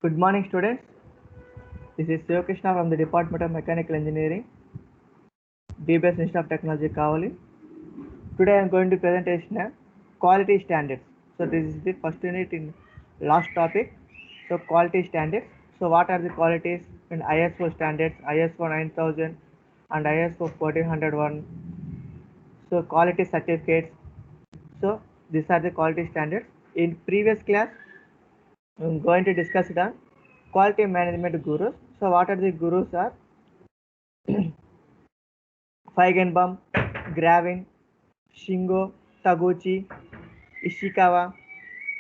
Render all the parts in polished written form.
Good morning, students. This is Sivakrishna from the Department of Mechanical Engineering, DBS Institute of Technology, Kavali. Today I am going to present quality standards. So this is the first unit in last topic. So quality standards. So what are the qualities in ISO standards, ISO 9000 and ISO 1401? So quality certificates. So these are the quality standards. In previous class, I'm going to discuss the quality management gurus. So what are the gurus are? Feigenbaum, Gravin, Shingo, Taguchi, Ishikawa.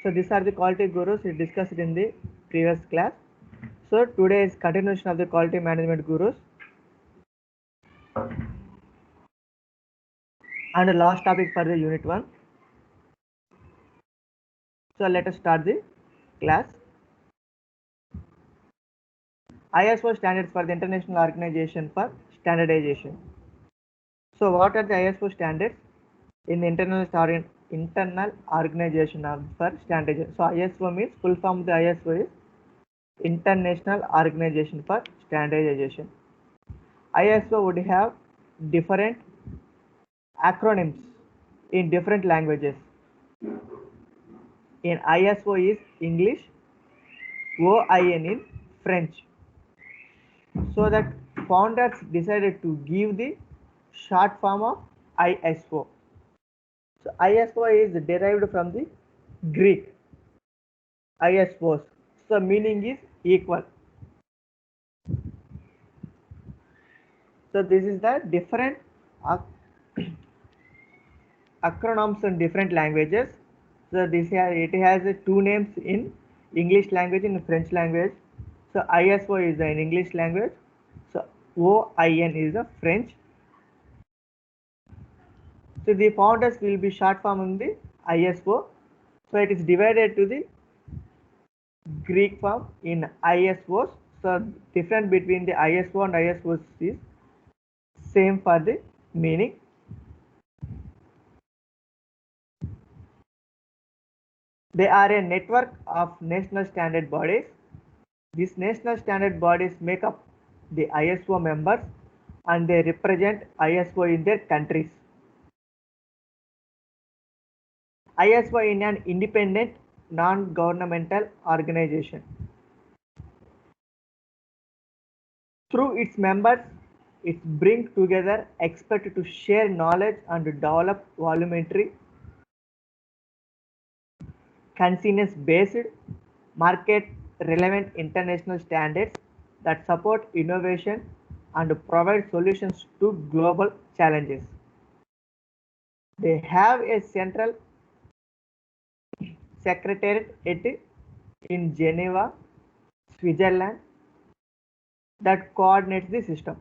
So these are the quality gurus we discussed in the previous class. So today is continuation of the quality management gurus. And the last topic for the unit 1. So let us start the class. ISO standards for the International Organization for Standardization. So what are the ISO standards in the internal organization for standardization? So ISO means full form of the ISO is International Organization for Standardization. ISO would have different acronyms in different languages. In ISO is English, OIN in French. So that founders decided to give the short form of ISO. So ISO is derived from the Greek ISOs. So meaning is equal. So this is the different acronyms in different languages. So it has two names in English language and French language. So ISO is in English language. So OIN is the French. So the founders will be short form in the ISO. So it is divided to the Greek form in ISOs. So difference between the ISO and ISOs is same for the meaning. They are a network of national standard bodies. These national standard bodies make up the ISO members and they represent ISO in their countries. ISO is an independent non-governmental organization. Through its members, it brings together experts to share knowledge and develop voluntary, conscience-based, market-relevant international standards that support innovation and provide solutions to global challenges. They have a central secretariat in Geneva, Switzerland, that coordinates the system.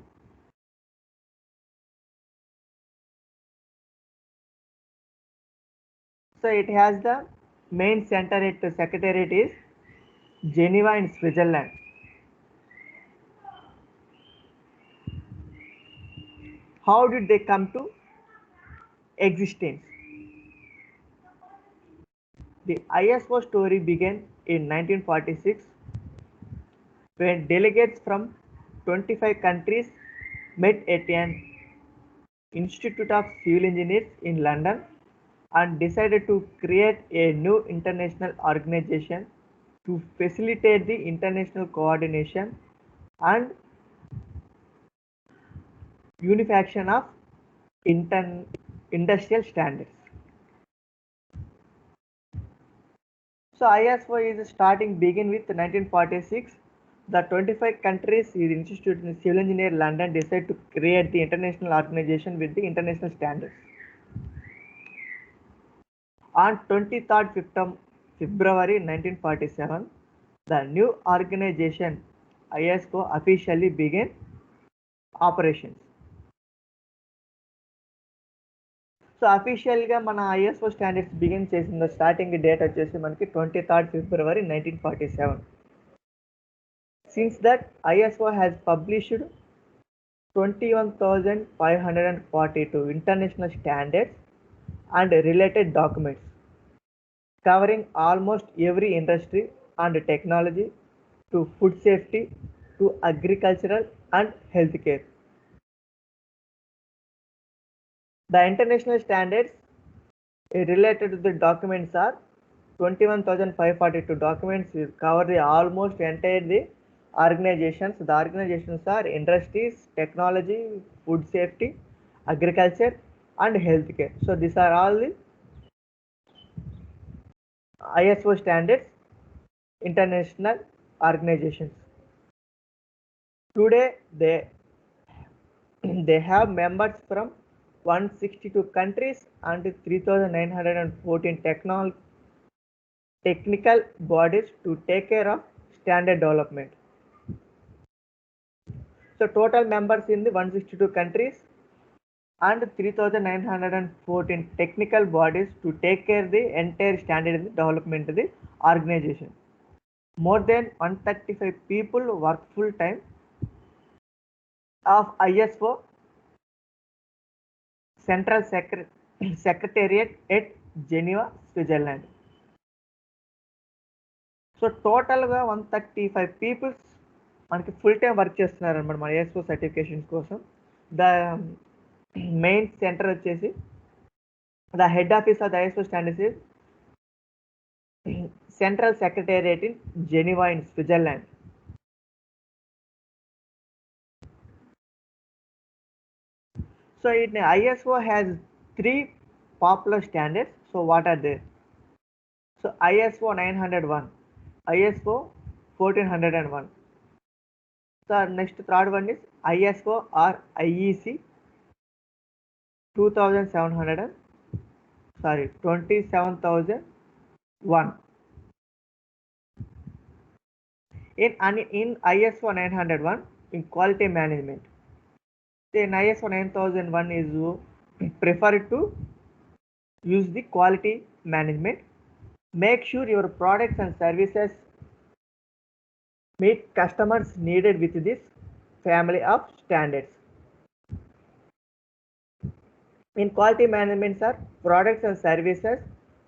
So it has the main center at the secretariat is Geneva in Switzerland. How did they come to existence? The ISO story began in 1946 when delegates from 25 countries met at an Institute of Civil Engineers in London and decided to create a new international organization to facilitate the international coordination and unification of industrial standards. So ISO is begin with 1946. The 25 countries is Institute of Civil Engineer London decided to create the international organization with the international standards. On 23rd February 1947, the new organization ISO officially began operations. So అఫీషియల్గా మన ISO standards begin చేసిన starting date వచ్చేసి మనకి 23rd February 1947. Since that ISO has published 21,542 international standards and related documents covering almost every industry and technology to food safety to agricultural and healthcare. The international standards related to the documents are 21,542 documents cover the almost entire the organizations. The organizations are industries, technology, food safety, agriculture and healthcare. So these are all the ISO standards, international organizations. Today they have members from 162 countries and 3,914 technical bodies to take care of standard development. So total members in the 162 countries and 3,914 technical bodies to take care of the entire standard in the development of the organization. More than 135 people work full time of ISO Central Secretariat at Geneva, Switzerland. So టోటల్గా 135 peoples మనకి full time work చేస్తున్నారు అనమాట మన ISO certifications కోసం. The main centre వచ్చేసి the head office of the ISO standards is central secretariat in Geneva in Switzerland. So ISO has 3 popular standards. So what are they? So ISO 901, ISO 1401. So next third one is ISO or IEC 27,001. In ISO 901 in quality management. In ISO 9001 is preferred to use the quality management. Make sure your products and services meet customers needed with this family of standards. In quality management are products and services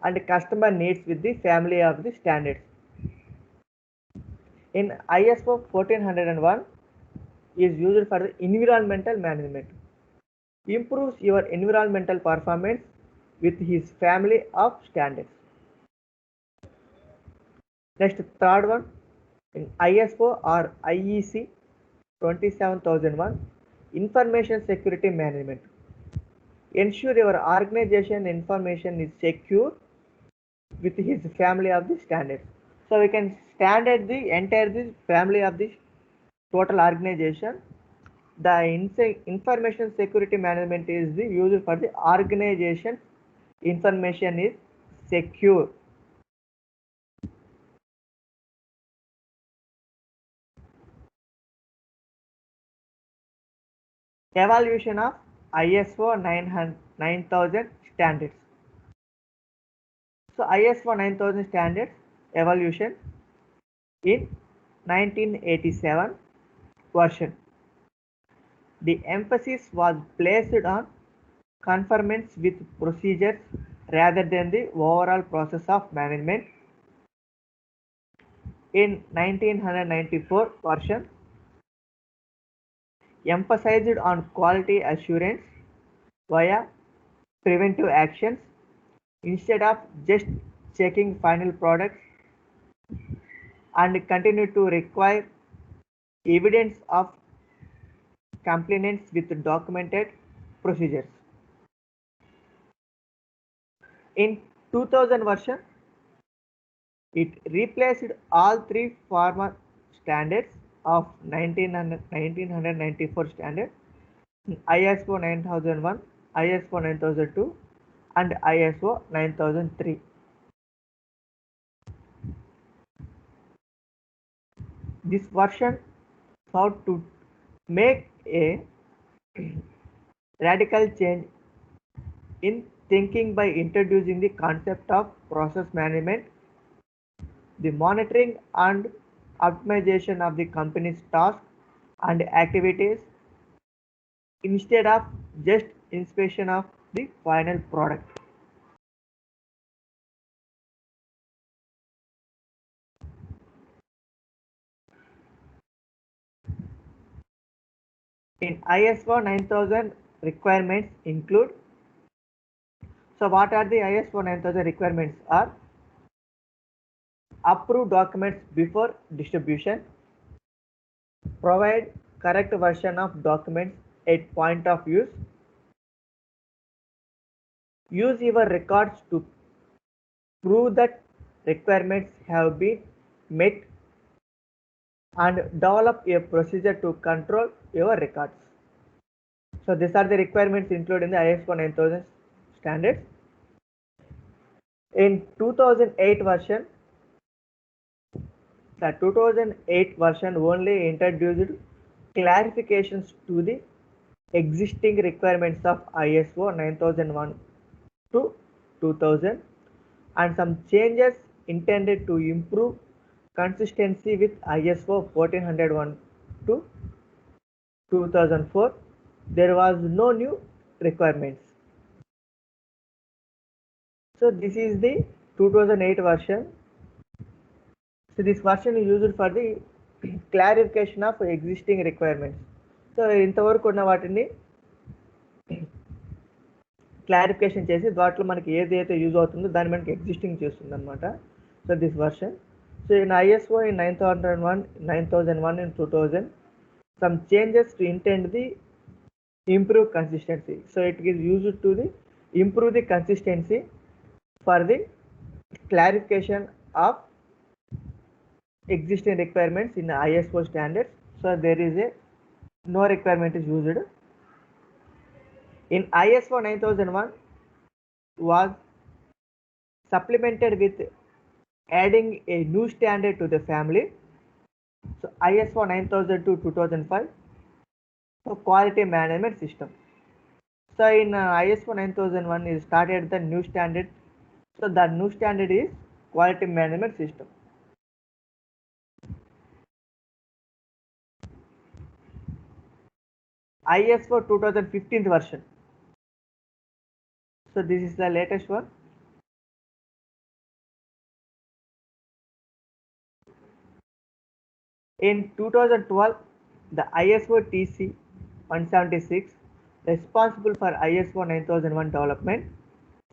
and customer needs with the family of the standards. In ISO 1401 is used for the environmental management. Improves your environmental performance with his family of standards. Next third one in ISO or IEC 27,001 information security management. Ensure your organization information is secure with his family of the standards. So we can standard the entire the family of the total organization. The information security management is the used for the organization information is secure. Evaluation of ISO 9000 standards. So ISO 9000 standards evaluation in 1987 version. The emphasis was placed on conformance with procedures rather than the overall process of management. In 1994 version, emphasized on quality assurance via preventive actions instead of just checking final products, and continue to require evidence of compliance with documented procedures. In 2000 version, it replaced all 3 former standards of 1994 standard, ISO 9001, ISO 9002 and ISO 9003. This version sought to make a radical change in thinking by introducing the concept of process management, the monitoring and optimization of the company's tasks and activities instead of just inspection of the final product. In ISO 9000 requirements include, so what are the ISO 9000 requirements are: approve documents before distribution, provide correct version of documents at point of use your records to prove that requirements have been met, and develop a procedure to control your records. So these are the requirements included in the ISO 9000 standards. In 2008 version, the 2008 version only introduced clarifications to the existing requirements of ISO 9001 to 2000 and some changes intended to improve consistency with ISO 1401 to 2004. There was no new requirements. So this is the 2008 version. So this version is used for the clarification of existing requirements. So ఇంతవరకు ఉన్న వాటిని clarification చేసి వాటిలో మనకి ఏదైతే use అవుతుందో దాన్ని మనకి ఎగ్జిస్టింగ్ చేస్తుంది అనమాట. So this version. So in ISO in 9001 in 2000 some changes to intend the improve consistency. So it is used to the improve the consistency for the clarification of existing requirements in ISO standards. So there is a no requirement is used. In ISO 9001 was supplemented with adding a new standard to the family. So ISO 9000 to 2005, so quality management system. So in ISO 9001 is started the new standard. So the new standard is quality management system. ISO 2015 version. So this is the latest one. In 2012, the ISO TC 176, responsible for ISO 9001 development,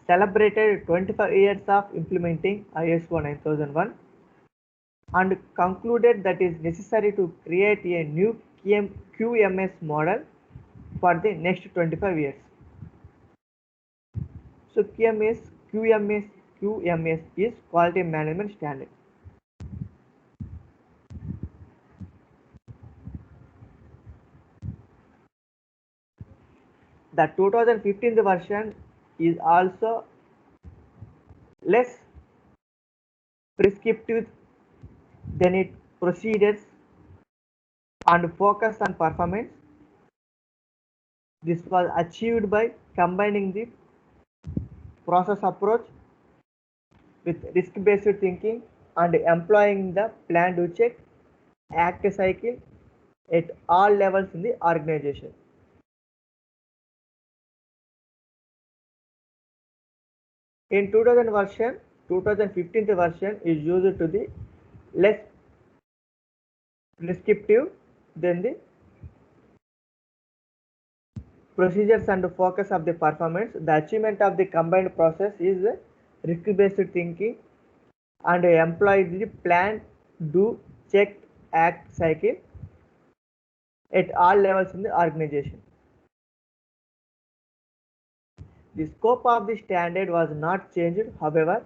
celebrated 25 years of implementing ISO 9001 and concluded that it is necessary to create a new QMS model for the next 25 years. So QMS is quality management standard. The 2015 version is also less prescriptive than its procedures and focus on performance. This was achieved by combining the process approach with risk-based thinking and employing the plan, do, check, act cycle at all levels in the organization. In 2015 version is used to the less prescriptive than the procedures and focus of the performance. The achievement of the combined process is risk-based thinking and employ the plan, do, check, act cycle at all levels in the organization. The scope of the standard was not changed. However,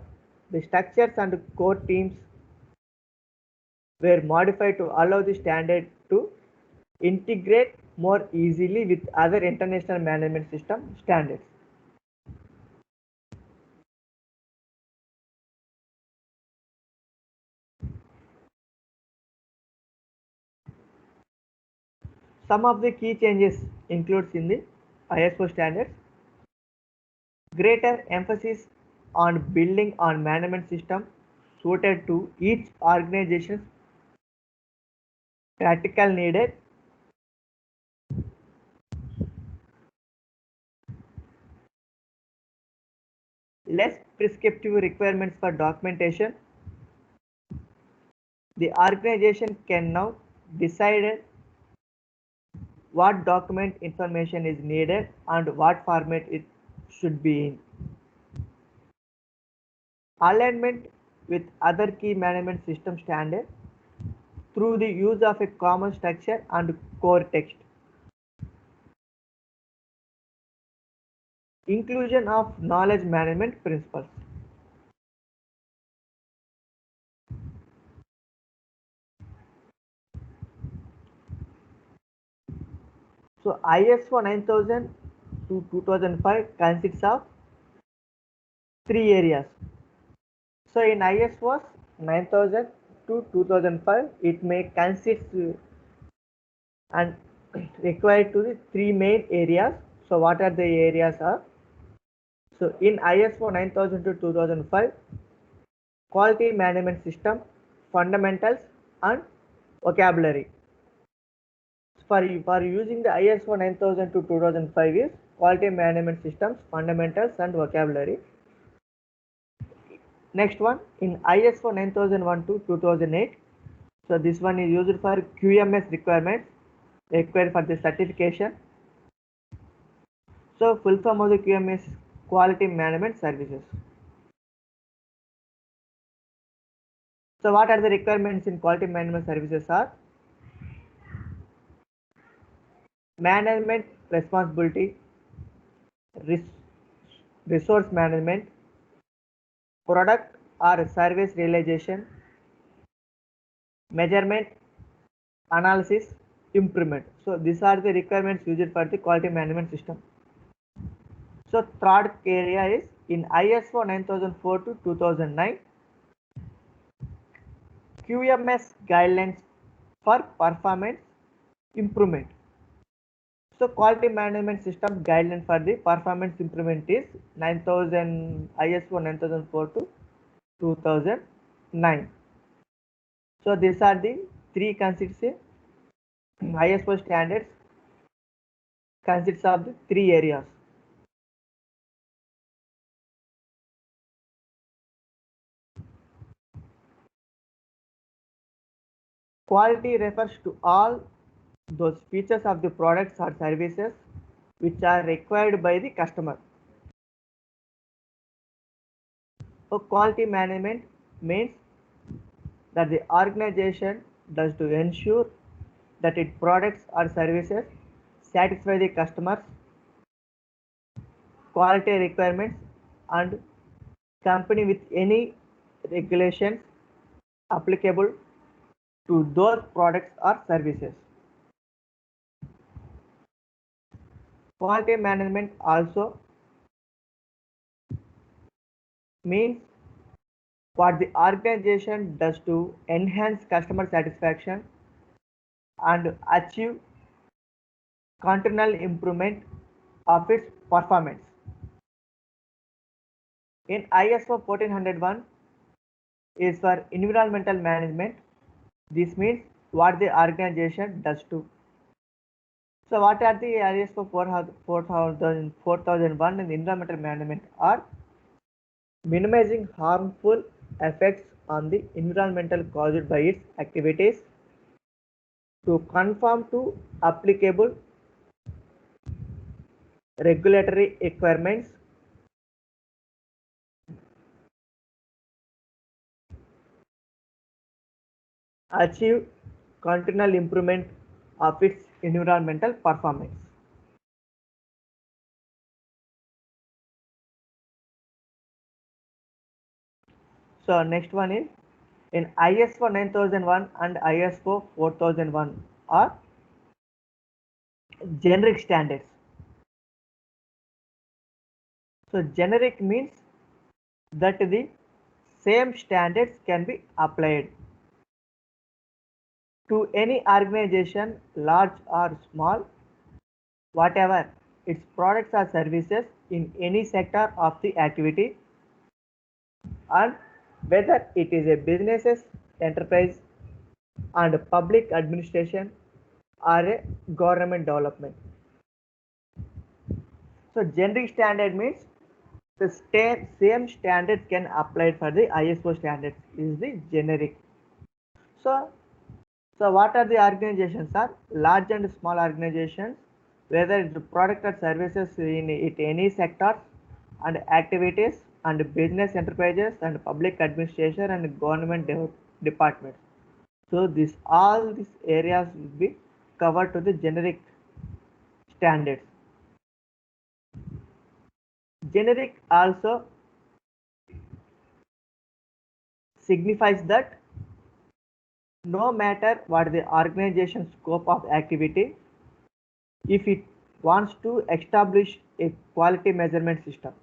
the structures and core teams were modified to allow the standard to integrate more easily with other international management system standards. Some of the key changes includes in the ISO standards: greater emphasis on building on management system suited to each organization's practical needed, less prescriptive requirements for documentation. The organization can now decide what document information is needed and what format it should be in. Alignment with other key management system standards through the use of a common structure and core text. Inclusion of knowledge management principles. So ISO 9000 to 2005 consists of three areas. So in ISO 9000 to 2005, it may consist and required to the three main areas. So what are the areas are? So in ISO 9000 to 2005, quality management system, fundamentals and vocabulary. For using the ISO 9000 to 2005 is quality management systems, fundamentals and vocabulary. Next one in ISO 9001 to 2008. So this one is used for QMS requirements required for the certification. So full form of the QMS, quality management services. So what are the requirements in quality management services are? Management responsibility, resource management, product or service realization, measurement, analysis, improvement. So these are the requirements used for the quality management system. So third area is in ISO 9004 to 2009, QMS guidelines for performance improvement. So quality management system guideline for the performance improvement is 9000 ISO 9004 to 2009. So these are the three consists ISO standards consists of the three areas. Quality refers to all those features of the products or services which are required by the customer. So quality management means that the organization does to ensure that its products or services satisfy the customers' quality requirements and company with any regulations applicable to those products or services. Quality management also means what the organization does to enhance customer satisfaction and achieve continual improvement of its performance. In ISO 1401 is for environmental management. This means what the organization does to. So what are the ISO 4001 and environmental management are minimizing harmful effects on the environmental caused by its activities, to conform to applicable regulatory requirements, achieve continual improvement of its environmental performance. So next one is in ISO 9001 and ISO 4001 are generic standards. So generic means that the same standards can be applied to any organization, large or small, whatever its products or services in any sector of the activity, and whether it is a business, enterprise and public administration or a government development. So generic standard means the same standards can apply for the ISO standards is the generic. So So what are the organizations? Are large and small organizations, whether it's product or services in it any sectors and activities and business enterprises and public administration and government departments. So this all these areas will be covered to the generic standards. Generic also signifies that no matter what the organization's scope of activity, if it wants to establish a quality measurement system,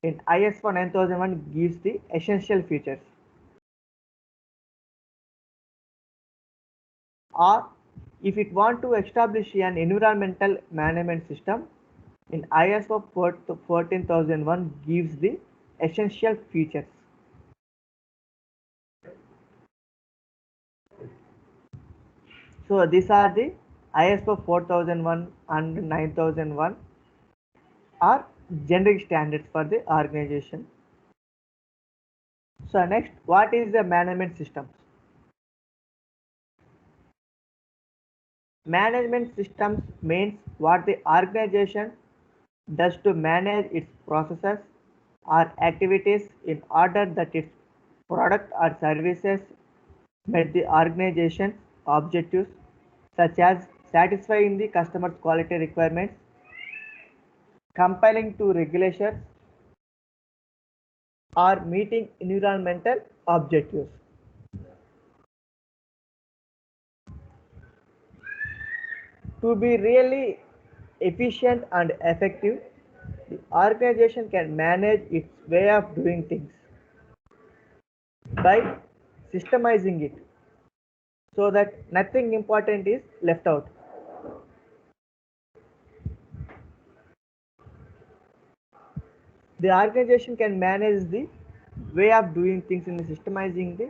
in ISO 9001 gives the essential features. Or if it want to establish an environmental management system, in ISO 14001 gives the essential features. So these are the ISO 4001 and 9001 are generic standards for the organization. So next, what is the management systems? Management systems means what the organization does to manage its processes or activities in order that its product or services meet the organization's objectives, such as satisfying the customer's quality requirements, complying to regulations, or meeting environmental objectives. To be really efficient and effective, the organization can manage its way of doing things by systemizing it so that nothing important is left out. The organization can manage the way of doing things in systemizing the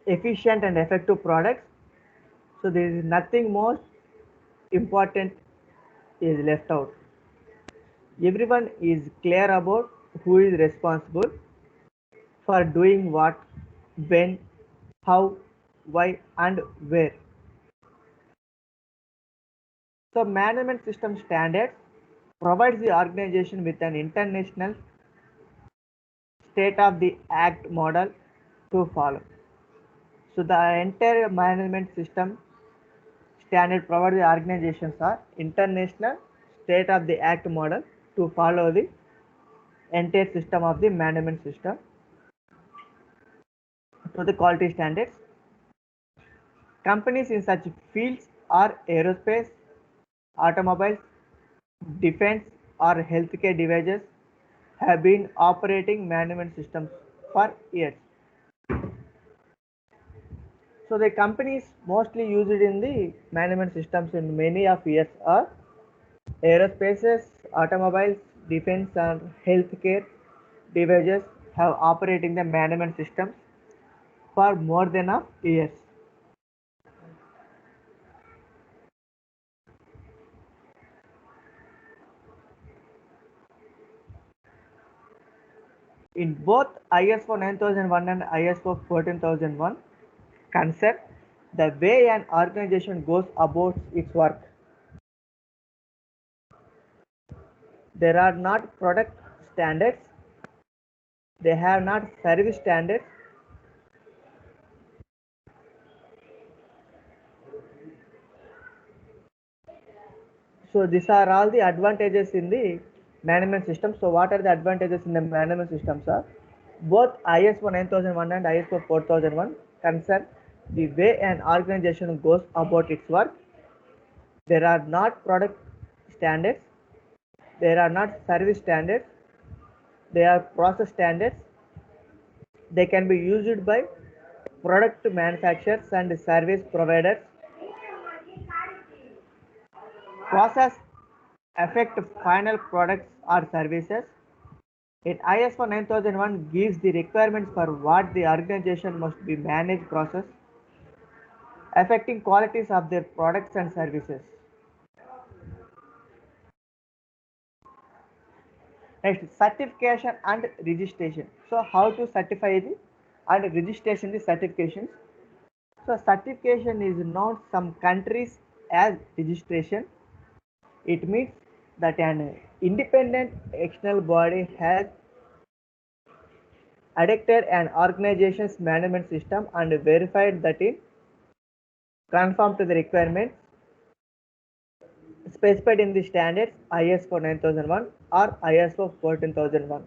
efficient and effective products. So there is nothing most important is left out. Everyone is clear about who is responsible for doing what, when, how, why, and where. So management system standards provides the organization with an international state of the art model to follow. So the entire management system standard provides the organizations are international state of the art model to follow the entire system of the management system to the quality standards. Companies in such fields are aerospace, automobiles, defense, or healthcare devices have been operating management systems for years. So the companies mostly used in the management systems in many of years are aerospaces, automobiles, defense, and healthcare devices have operating the management systems for more than a years. In both ISO 9001 and ISO 14001 concern the way an organization goes about its work. There are not product standards, they have not service standards. So these are all the advantages in the management system. So what are the advantages in the management systems are? Both ISO 9001 and ISO 4001 concern the way an organization goes about its work. There are not product standards, there are not service standards, they are process standards. They can be used by product manufacturers and service providers. Process affect final products or services. In ISO 9001 gives the requirements for what the organization must be managed process affecting qualities of their products and services. Next, certification and registration. So how to certify the and registration is certifications. So certification is not some countries as registration. It means that an independent external body has adopted an organization's management system and verified that it conforms to the requirements specified in the standards ISO 9001 or ISO 14001.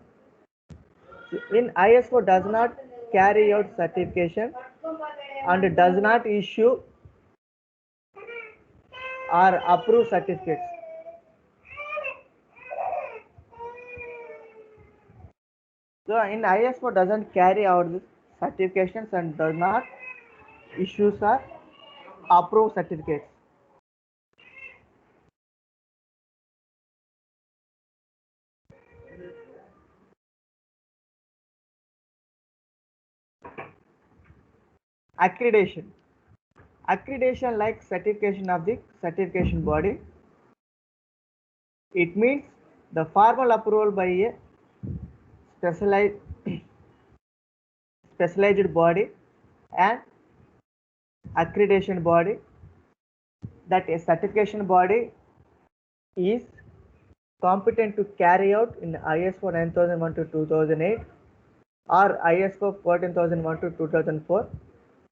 In ISO does not carry out certification and does not issue or approve certificates. So in ISO doesn't carry out the certifications and does not issue or approve certificates. Accreditation. Accreditation like certification of the certification body. It means the formal approval by a specialized body and accreditation body, that a certification body is competent to carry out in ISO 9001 to 2008 or ISO 14001 to 2004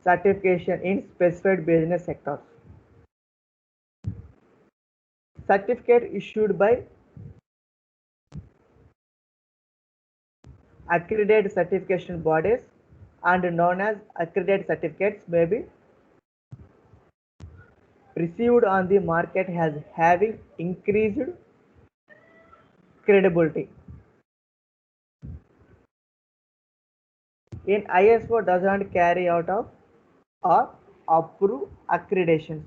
certification in specified business sectors. Certificate issued by accredited certification bodies and known as accredited certificates may be received on the market as having increased credibility. In ISO does not carry out of or approve accreditation.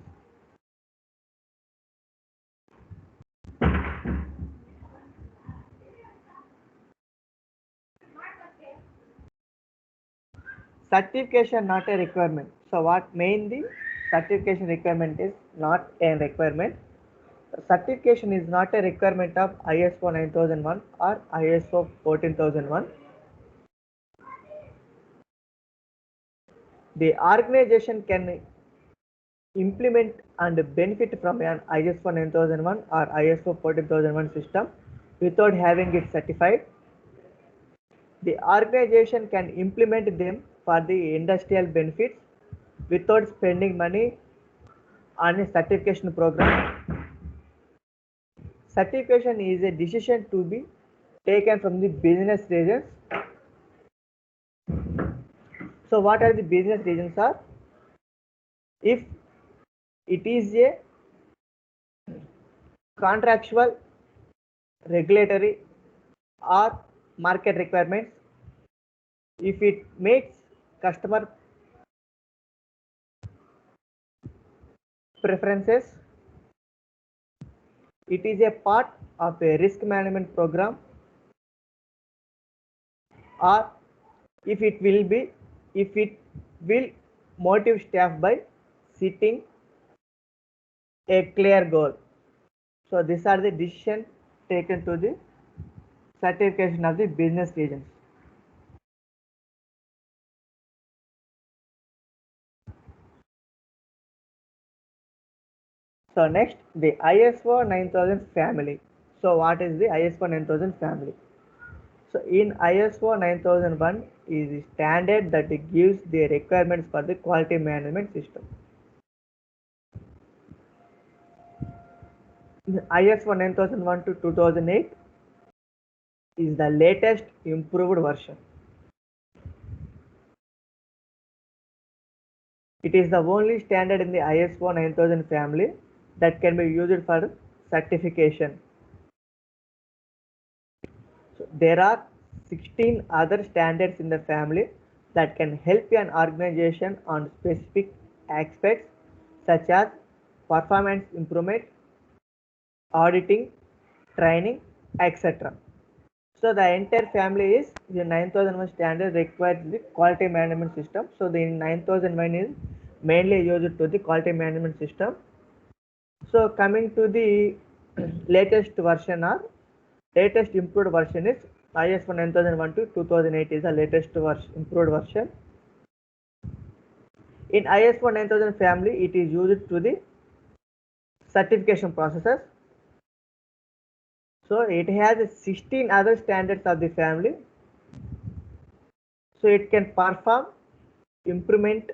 Certification not a requirement. So what mainly certification requirement is not a requirement. Certification is not a requirement of ISO 9001 or ISO 14001. The organization can implement and benefit from an ISO 9001 or ISO 14001 system without having it certified. The organization can implement them for the industrial benefits without spending money on a certification program. Certification is a decision to be taken from the business reasons. So what are the business reasons are? If it is a contractual, regulatory or market requirements, if it makes customer preferences, it is a part of a risk management program, or if it will motivate staff by setting a clear goal. So these are the decisions taken to the certification of the business reasons. So next, the ISO 9000 family. So what is the ISO 9000 family? So in ISO 9001 is the standard that gives the requirements for the quality management system. ISO 9001 to 2008 is the latest improved version. It is the only standard in the ISO 9000 family that can be used for certification. So there are 16 other standards in the family that can help an organization on specific aspects such as performance improvement, auditing, training, etc. So the entire family is the 9001 standard requires the quality management system. So the 9001 is mainly used to the quality management system. So coming to the latest version or latest improved version is ISO 9001 to 2008 is the latest improved version. In ISO 9000 family, it is used to the certification processes. So it has 16 other standards of the family. So it can perform improvement,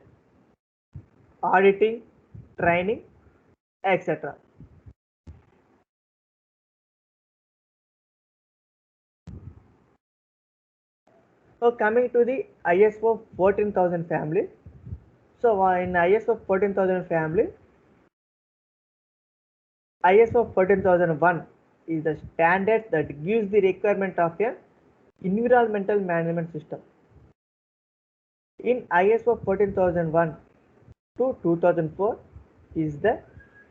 auditing, training, etc. So coming to the ISO 14000 family. So in ISO 14000 family, ISO 14001 is the standard that gives the requirement of a environmental management system. In ISO 14001 to 2004 is the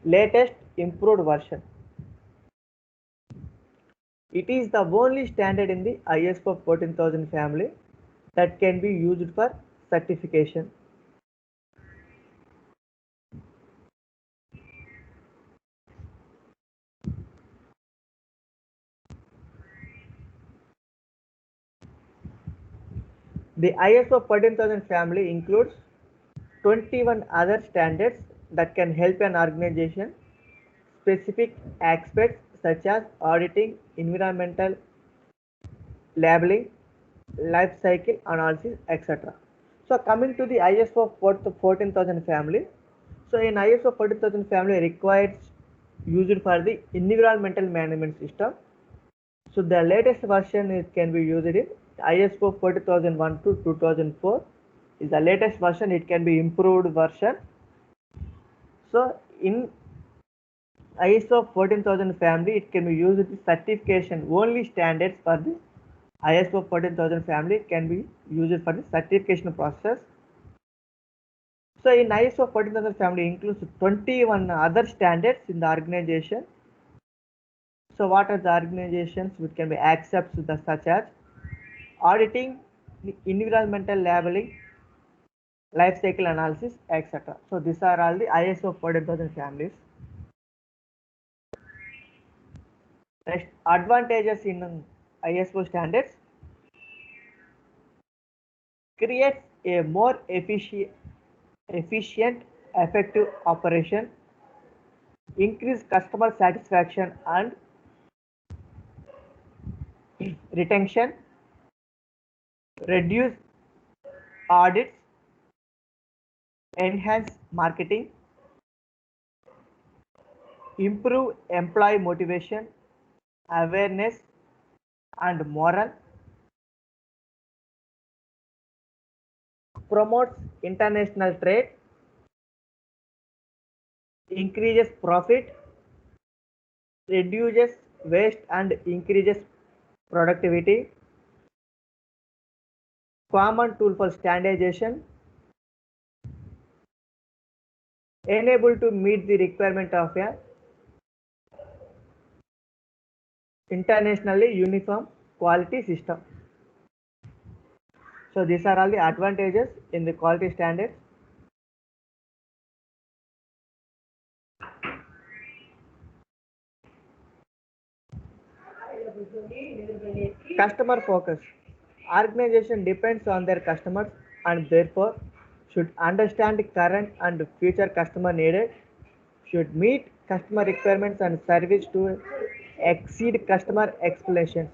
latest improved version. It is the only standard in the ISO 14000 family that can be used for certification. The ISO 14000 family includes 21 other standards that can help an organization specific aspects such as auditing, environmental labeling, life cycle analysis, etc. So coming to the ISO 14000 family. So in ISO 14000 family requires used for the environmental management system. So the latest version can be used in ISO 40001 to 2004 is the latest version. It can be improved version. So in ISO 14000 family, it can be used with certification. Only standards for the ISO 14000 family can be used for the certification process. So in ISO 14000 family includes 21 other standards in the organization. So what are the organizations which can be accepts such as auditing, environmental labeling, life cycle analysis, etc. So these are all the ISO 14000 families. Next, advantages in ISO standards: creates a more efficient, effective operation, increase customer satisfaction and retention, reduce audits, enhance marketing, improve employee motivation, awareness and morale, promotes international trade, increases profit, reduces waste and increases productivity, common tool for standardization, enable to meet the requirement of a internationally uniform quality system. So these are all the advantages in the quality standards. Customer focus. Organization depends on their customers and therefore should understand current and future customer needed, should meet customer requirements and service to exceed customer expectations.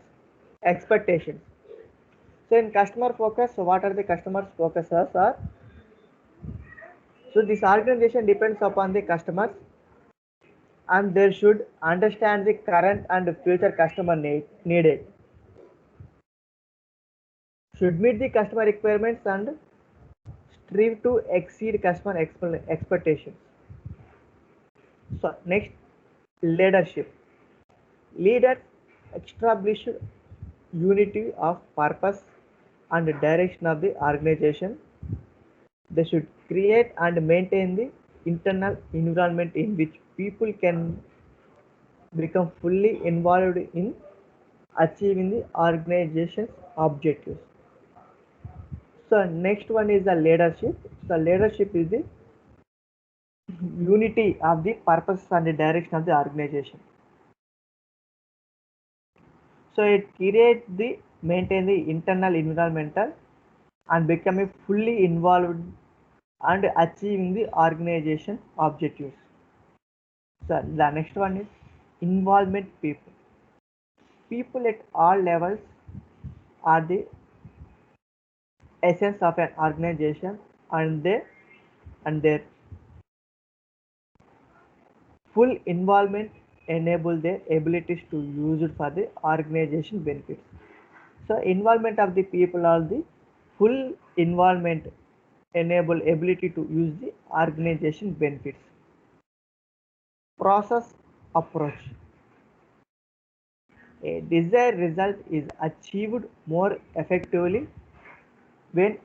So in customer focus, so what are the customer focuses are? So this organization depends upon the customers and they should understand the current and future customer needed, should meet the customer requirements and strive to exceed customer expectations. So next, leadership. Leaders establish unity of purpose and direction of the organization. They should create and maintain the internal environment in which people can become fully involved in achieving the organization's objectives. So next one is the leadership. So leadership is the unity of the purpose and the direction of the organization. So it creates the maintain the internal environmental and become a fully involved and achieving the organization objectives. So the next one is involvement people. People at all levels are the essence of an organization, and their full involvement enable their abilities to use it for the organization benefits. So involvement of the people are the full involvement enable ability to use the organization benefits. Process approach. A desired result is achieved more effectively when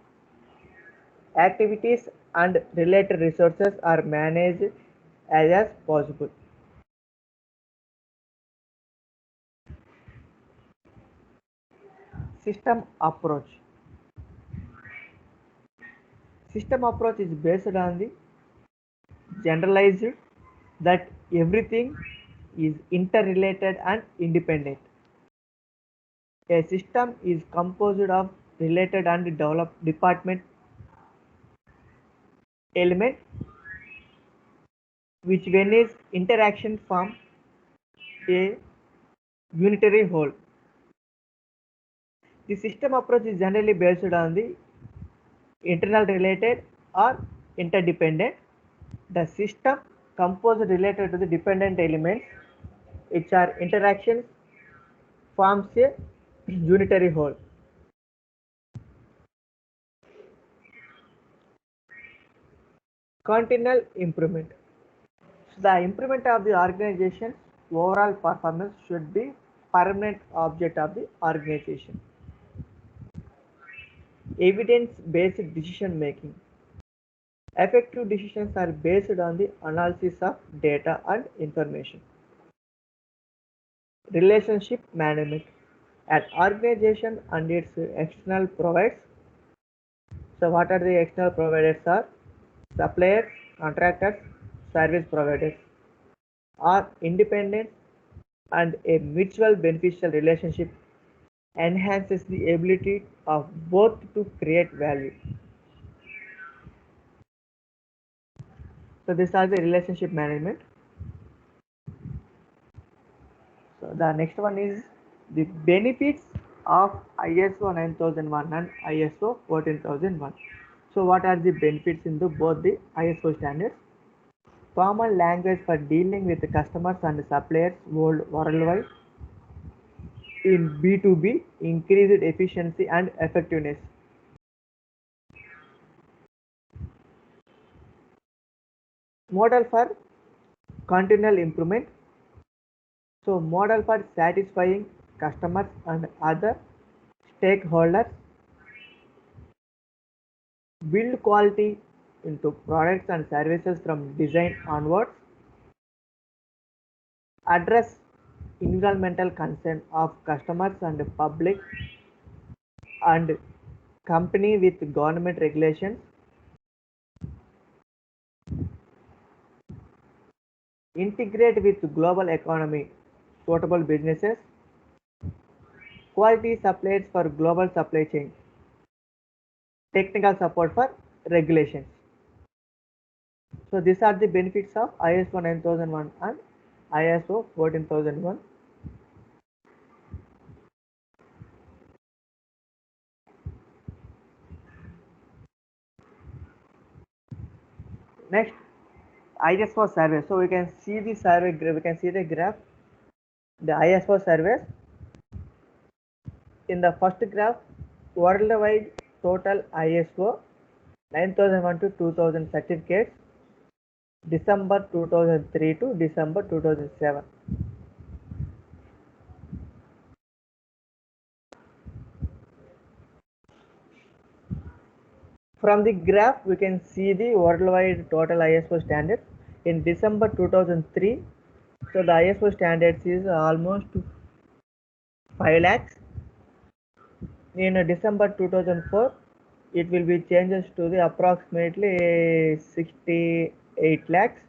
activities and related resources are managed as possible. System approach. System approach is based on the generalized that everything is interrelated and independent. A system is composed of related and developed department elements which when is interaction form a unitary whole. The system approach is generally based on the internal related or interdependent. The system composed related to the dependent elements which are interactions forms a unitary whole. Continual improvement. So the improvement of the organization's overall performance should be permanent object of the organization. Evidence-based decision making. Effective decisions are based on the analysis of data and information. Relationship management. An organization and its external providers. So what are the external providers are? Suppliers, contractors, service providers are independent, and a mutual beneficial relationship enhances the ability of both to create value. So these are the relationship management. So the next one is the benefits of ISO 9001 and ISO 14001. So what are the benefits in both the ISO standards? Common language for dealing with customers and suppliers worldwide. In B2B, increased efficiency and effectiveness. Model for continual improvement. So model for satisfying customers and other stakeholders. Build quality into products and services from design onwards. Address environmental concern of customers and public and company with government regulations. Integrate with global economy suitable businesses. Quality suppliers for global supply chain. Technical support for regulations. So these are the benefits of ISO 9001 and ISO 14001. Next, ISO survey. So we can see the survey, we can see the graph, the ISO surveys. In the first graph, worldwide total ISO 9001 to 2000 certificates, December 2003 to December 2007. From the graph, we can see the worldwide total ISO standards. In December 2003, so the ISO standards is almost 5 lakhs. In December 2004, it will be changes to the approximately 68 lakhs.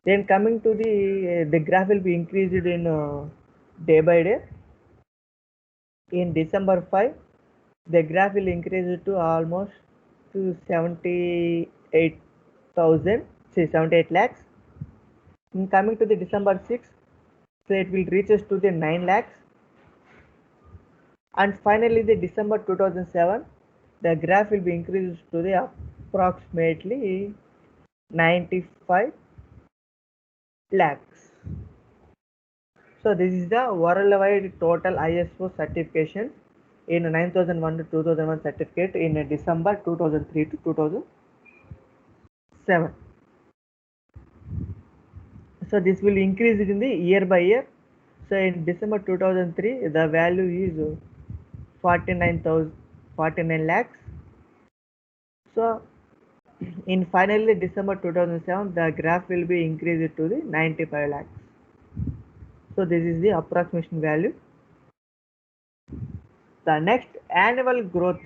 Then coming to the graph will be increased in day by day. In December 5, the graph will increase to almost to 78,000, say 78 lakhs. In coming to the December 6th, so it will reaches to the 9 lakhs. And finally the December 2007, the graph will be increased to the approximately 95 lakhs. So this is the worldwide total ISO certification in 9001 to 2001 certificate in December 2003 to 2007. So this will increase it in the year by year. So in December 2003, the value is 49 lakhs. So in finally December 2007, the graph will be increased to the 95 lakhs. So this is the approximation value. The next annual growth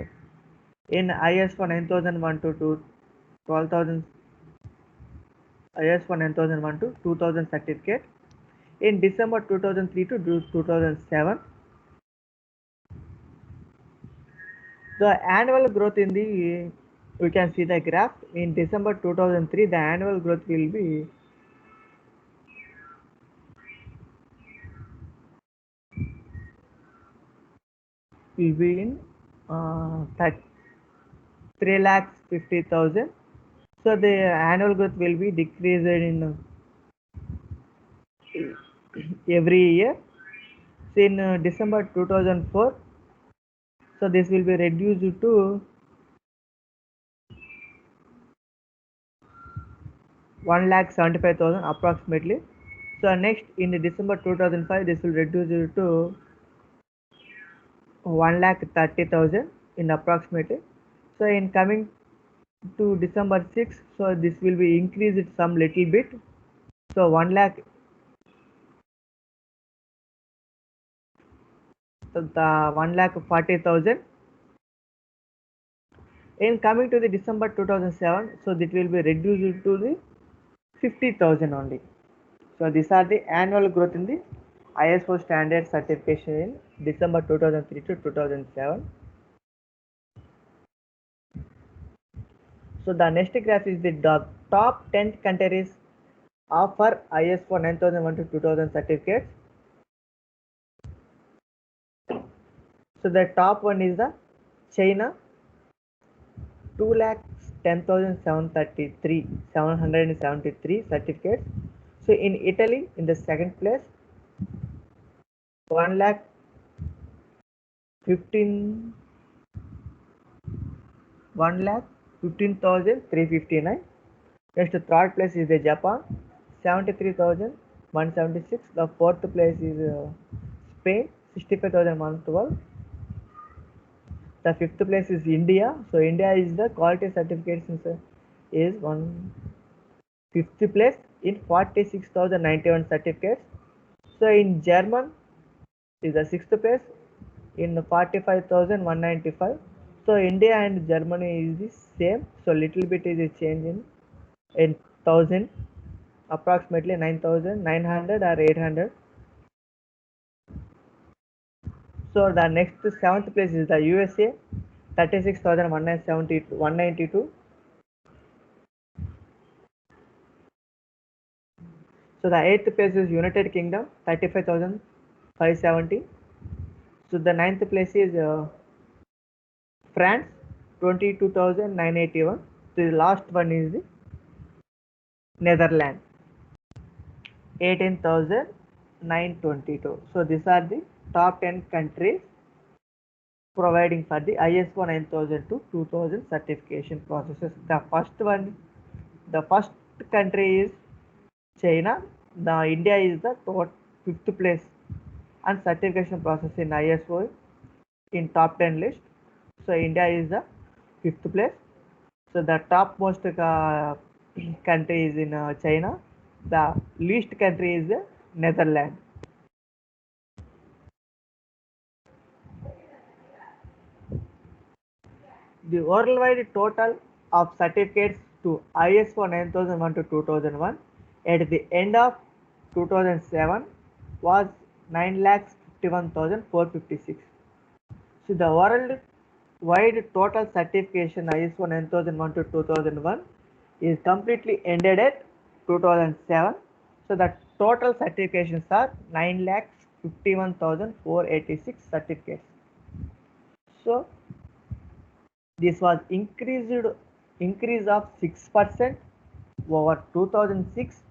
in ISO 9001 to 12,000, ISO 9001 to 2000 certificate in December 2003 to 2007. The annual growth in the, we can see the graph in December 2003, the annual growth will be in 3 lakhs 50,000. So the annual growth will be decreased in every year. So in December 2004, so this will be reduced to 1,75,000 approximately. So next in the December 2005, this will reduce to 1,30,000 in approximately. So in coming to December 6, so this will be increased some little bit. So 1 lakh, so the 1,40,000. In coming to the December 2007, so that will be reduced to the 50,000 only. So these are the annual growth in the ISO standard certification in December 2003 to 2007. So the next graph is the top 10 countries offer ISO 9001 to 2000 certificates. So the top one is the China, 2,10,773 certificates. So in Italy, in the second place, 1 lakh 15 1,15,359. Next, third place is the Japan, 73,176. The fourth place is Spain, 65,112. The fifth place is India. So India is the quality certifications is fifth place in 46,091 certificates. So in German is the sixth place in 45,195. So India and Germany is the same. So little bit is a change in thousand, approximately 9,900 or 800. So the next seventh place is the USA, 36,192. So the eighth place is United Kingdom, 35,570. So the ninth place is France, 22,981. The last one is the Netherlands, 18,922. So these are the top 10 countries providing for the ISO 9000 to 2000 certification processes. The first country is China. The India is the fifth place and certification process in ISO in top 10 list. So India is the fifth place. So the topmost country is in China. The least country is Netherlands. The worldwide total of certificates to ISO 9001 to 2001 at the end of 2007 was 9,51,456. So the wide total certification ISO 9001 to 2001 is completely ended at 2007. So the total certifications are 9,51,486 certificates. So this was increase of 6% over 2006,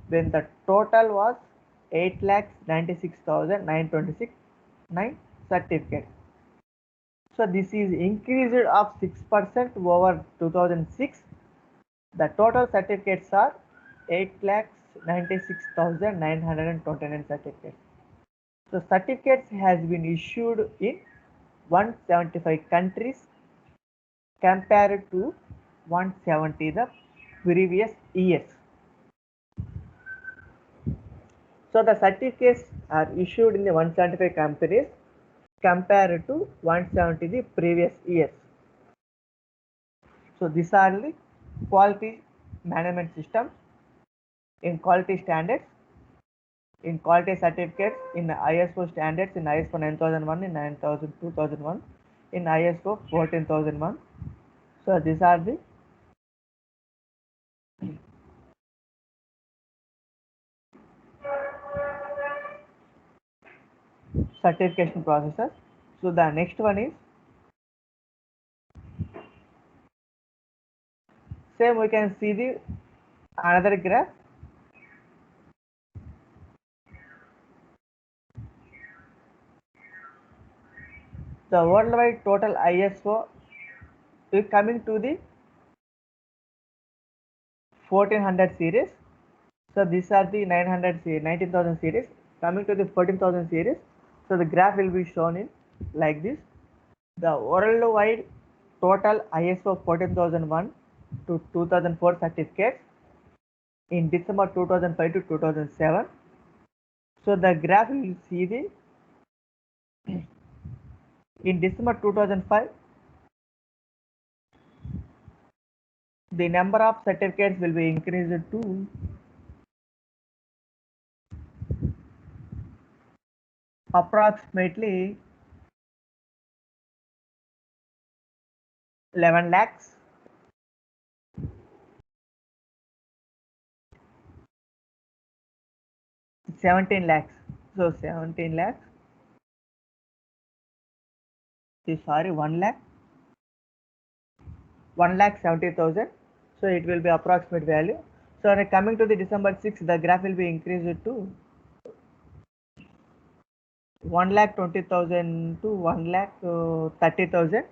when the total was 8,96,926 certificates. So this is increased of 6% over 2006. The total certificates are 8,96,929 certificates. So certificates has been issued in 175 countries compared to 170 the previous years. So the certificates are issued in the 175 countries compared to 170 the previous years. So these are the quality management systems in quality standards, in quality certificates, in ISO standards, in ISO 9001, in 2001, in ISO 14001. So these are the certification processes. So the next one is, same we can see the another graph. The worldwide total ISO is coming to the 1400 series. So these are the 900 series, 19,000 series coming to the 14,000 series. So the graph will be shown in like this. The worldwide total ISO 14001 to 2004 certificates in December 2005 to 2007. So the graph will see the in December 2005 the number of certificates will be increased to approximately 11 lakhs. 17 lakhs. So 17 lakhs. Sorry, 1 lakh. 1,70,000. So it will be approximate value. So coming to the December 6, the graph will be increased to 1,20,000 to 1,30,000.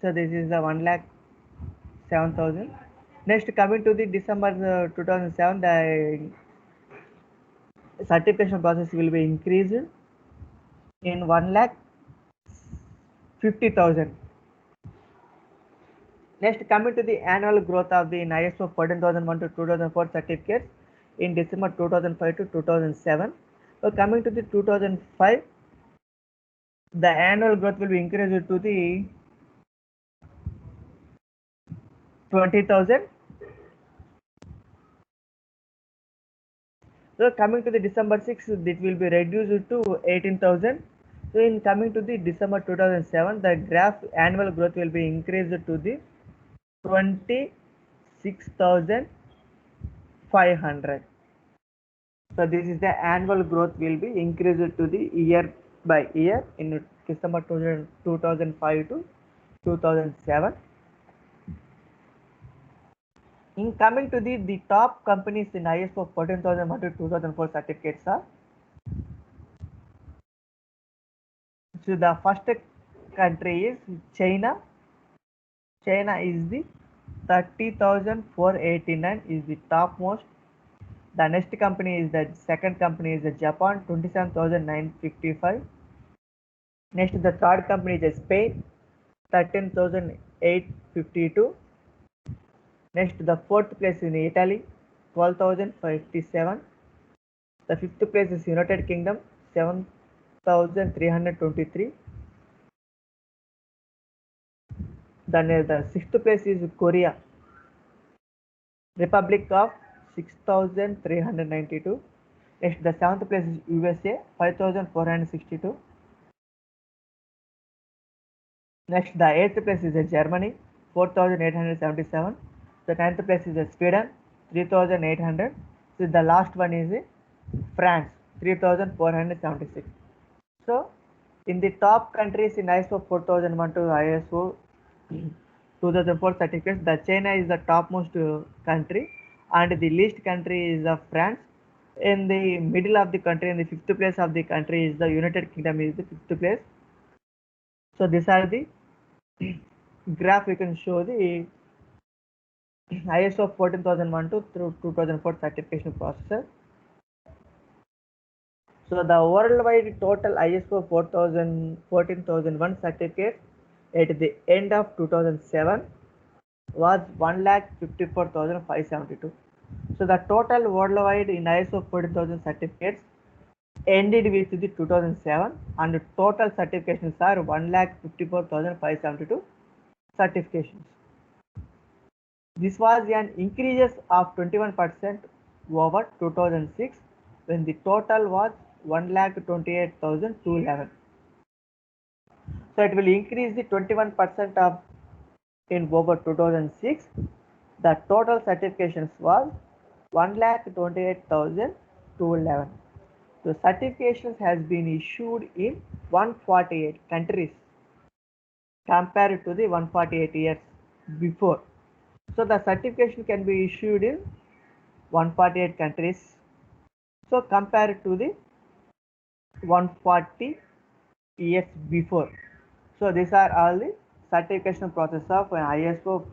So this is the 1,07,000. Next, coming to the December 2007, the certification process will be increased in 1,50,000. Next, coming to the annual growth of the ISO 14001 to 2004 certificates in December 2005 to 2007. So coming to the 2005, the annual growth will be increased to the 20,000. So coming to the December 6, it will be reduced to 18,000. So in coming to the December 2007, the graph annual growth will be increased to the 26,500. So this is the annual growth will be increased to the year by year in December 2005 to 2007. In coming to the top companies in ISO 14001 to 2004 certificates are, so the first country is China. China is the 30,489 is the topmost. The next company is the second company is the Japan, 27,955. Next, the third company is Spain, 13,852. Next, the fourth place in Italy, 12,057. The fifth place is United Kingdom, 7,323. Then the sixth place is Korea, Republic of 6,392. Next, the seventh place is USA, 5,462. Next, the 8th place is Germany, 4,877. The 9th place is Sweden, 3,800. So the last one is France, 3,476. So in the top countries in ISO 4001 to ISO 2004 certificates, the China is the topmost country, and the least country is France. In the middle of the country, in the fifth place of the country is the United Kingdom is the fifth place. So these are the graph. You can show the ISO 14001 to through 2004 certification process. So the worldwide total ISO 14001 certificates at the end of 2007 was 1,54,572. So the total worldwide in ISO 14000 certificates ended with the 2007, and total certifications are 1,54,572 certifications. This was an increase of 21% over 2006, when the total was 1,28,211. So it will increase the 21% of in over 2006. The total certifications was 1,28,211. The certifications has been issued in 148 countries compared to the 148 years before. So the certification can be issued in 148 countries. So compared to the 140 years before. So these are all the certification process of ISO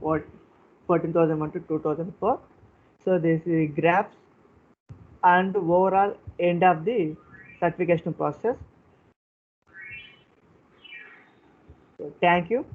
14001 to 2004. So this is graphs and overall end of the certification process. So thank you.